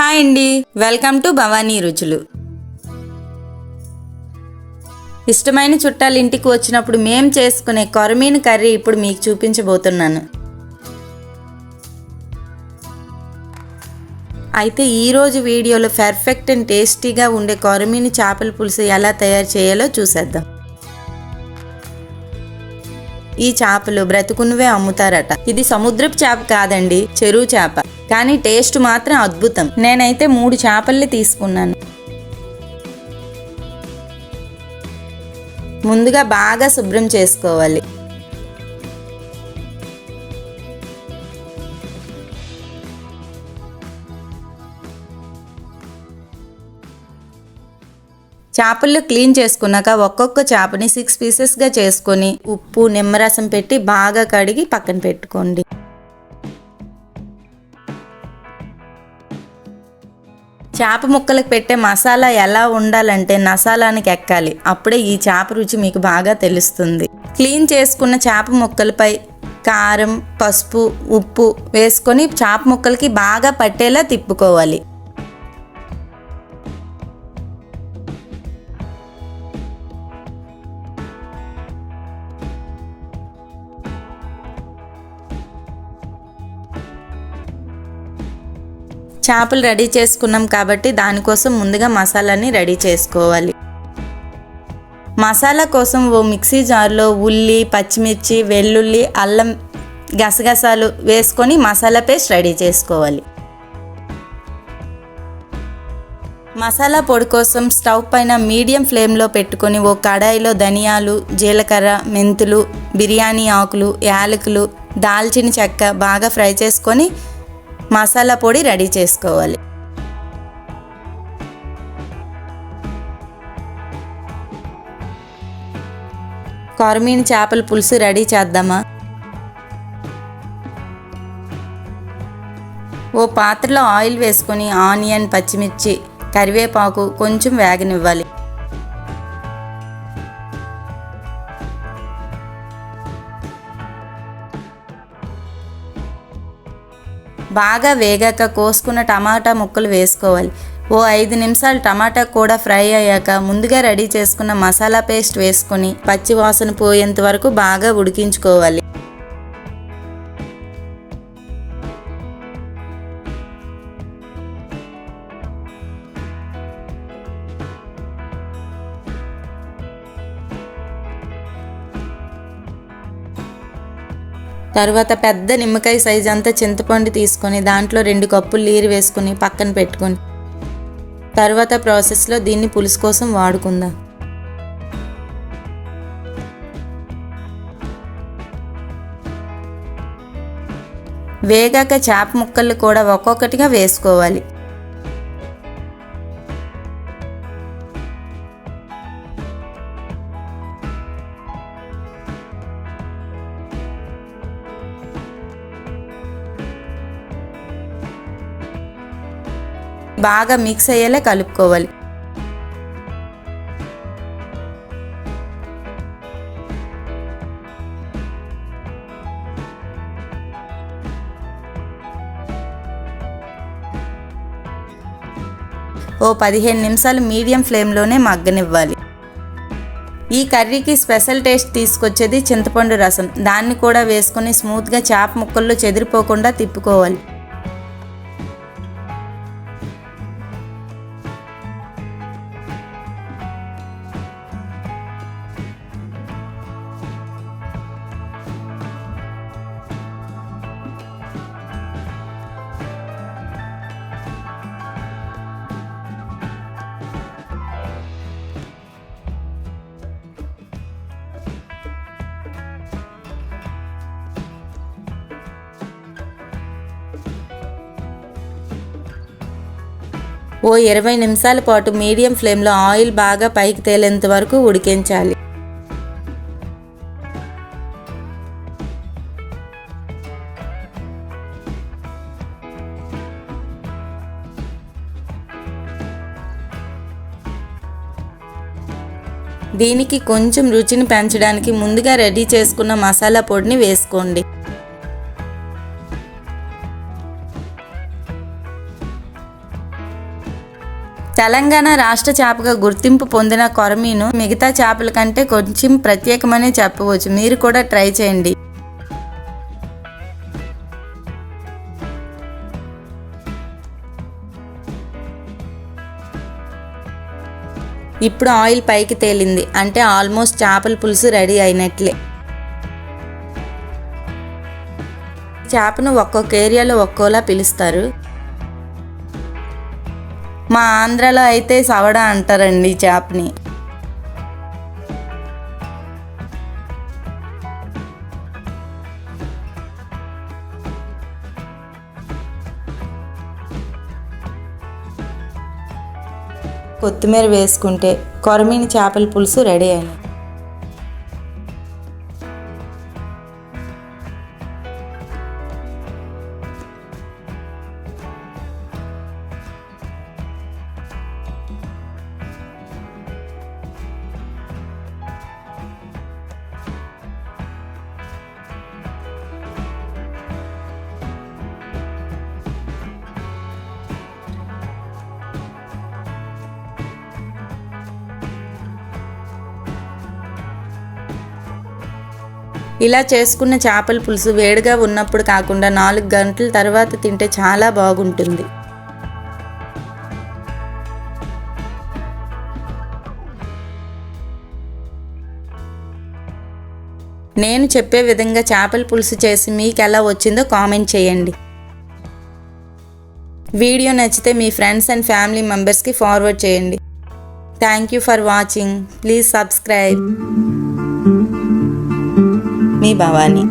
Hi అండి, welcome to Bhavani రుచులు. ఇష్టమైన చుట్టాలు ఇంటికి వచ్చినప్పుడు మేము చేసుకునే కొరమీను కర్రీ ఇప్పుడు మీకు చూపించబోతున్నాను. అయితే ఈరోజు వీడియోలో పర్ఫెక్ట్ అండ్ టేస్టీగా ఉండే కొరమీను చేపల పులుసు ఎలా తయారు చేయాలో చూసేద్దాం. ఈ చేపలు బ్రతుకునివే అమ్ముతారట. ఇది సముద్రపు చేప కాదండి, చెరువు చేప. కానీ టేస్ట్ మాత్రం అద్భుతం. నేనైతే 3 చేపల్ని తీసుకున్నాను. ముందుగా బాగా శుభ్రం చేసుకోవాలి. చేపలు క్లీన్ చేసుకున్నాక ఒక్కొక్క చేపని 6 పీసెస్గా చేసుకొని ఉప్పు నిమ్మరసం పెట్టి బాగా కడిగి పక్కన పెట్టుకోండి. చేప ముక్కలకు పెట్టే మసాలా ఎలా ఉండాలంటే మసాలానికి ఎక్కాలి. అప్పుడే ఈ చేప రుచి మీకు బాగా తెలుస్తుంది. క్లీన్ చేసుకున్న చేప ముక్కలపై కారం, పసుపు, ఉప్పు వేసుకొని చేప ముక్కలకి బాగా పట్టేలా తిప్పుకోవాలి. చేపలు రెడీ చేసుకున్నాం కాబట్టి దానికోసం ముందుగా మసాలాని రెడీ చేసుకోవాలి. మసాలా కోసం ఓ మిక్సీ జార్లో ఉల్లి, పచ్చిమిర్చి, వెల్లుల్లి, అల్లం, గసగసాలు వేసుకొని మసాలా పేస్ట్ రెడీ చేసుకోవాలి. మసాలా పొడి కోసం స్టవ్ పైన మీడియం ఫ్లేమ్లో పెట్టుకొని ఓ కడాయిలో ధనియాలు, జీలకర్ర, మెంతులు, బిర్యానీ ఆకులు, యాలకులు, దాల్చిన చెక్క బాగా ఫ్రై చేసుకొని మసాలా పొడి రెడీ చేసుకోవాలి. కొరమీను చేపల పులుసు రెడీ చేద్దామా? ఓ పాత్రలో ఆయిల్ వేసుకొని ఆనియన్, పచ్చిమిర్చి, కరివేపాకు కొంచెం వేగనివ్వాలి. బాగా వేగాక కోసుకున్న టమాటా ముక్కలు వేసుకోవాలి. ఓ 5 నిమిషాలు టమాటా కూడా ఫ్రై అయ్యాక ముందుగా రెడీ చేసుకున్న మసాలా పేస్ట్ వేసుకొని పచ్చి వాసన పోయేంత వరకు బాగా ఉడికించుకోవాలి. తర్వాత పెద్ద నిమ్మకాయ సైజ్ అంతా చింతపండు తీసుకొని దాంట్లో 2 కప్పులు నీరు వేసుకొని పక్కన పెట్టుకొని తర్వాత ప్రాసెస్లో దీన్ని పులుసు కోసం వాడుకుందాం. వేగాక చేప ముక్కలు కూడా ఒక్కొక్కటిగా వేసుకోవాలి. బాగా మిక్స్ అయ్యేలా కలుపుకోవాలి. ఓ 15 నిమిషాలు మీడియం ఫ్లేమ్లోనే మగ్గనివ్వాలి. ఈ కర్రీకి స్పెషల్ టేస్ట్ తీసుకొచ్చేది చింతపండు రసం. దాన్ని కూడా వేసుకొని స్మూత్గా చేప ముక్కల్లో చెదిరిపోకుండా తిప్పుకోవాలి. ఓ 20 నిమిషాల పాటు మీడియం ఫ్లేమ్లో ఆయిల్ బాగా పైకి తేలేంత వరకు ఉడికించాలి. దీనికి కొంచెం రుచిని పెంచడానికి ముందుగా రెడీ చేసుకున్న మసాలా పొడిని వేసుకోండి. తెలంగాణ రాష్ట్ర చేపగా గుర్తింపు పొందిన కొరమీను మిగతా చేపల కంటే కొంచెం ప్రత్యేకమనే చెప్పవచ్చు. మీరు కూడా ట్రై చేయండి. ఇప్పుడు ఆయిల్ పైకి తేలింది అంటే ఆల్మోస్ట్ చేపల పులుసు రెడీ అయినట్లే. చేపను ఒక్కొక్క ఏరియాలో ఒక్కోలా పిలుస్తారు. మా ఆంధ్రాలో అయితే సవడ అంటారండి ఈ చేపని. కొత్తిమీర వేసుకుంటే కొరమీను చేపల పులుసు రెడీ అయింది. ఇలా చేసుకున్న చేపల పులుసు వేడిగా ఉన్నప్పుడు కాకుండా 4 గంటల తర్వాత తింటే చాలా బాగుంటుంది. నేను చెప్పే విధంగా చేపల పులుసు చేసి మీకు ఎలా వచ్చిందో కామెంట్ చేయండి. వీడియో నచ్చితే మీ ఫ్రెండ్స్ అండ్ ఫ్యామిలీ మెంబర్స్కి ఫార్వర్డ్ చేయండి. Thank you for watching. Please subscribe. Me Bhavani.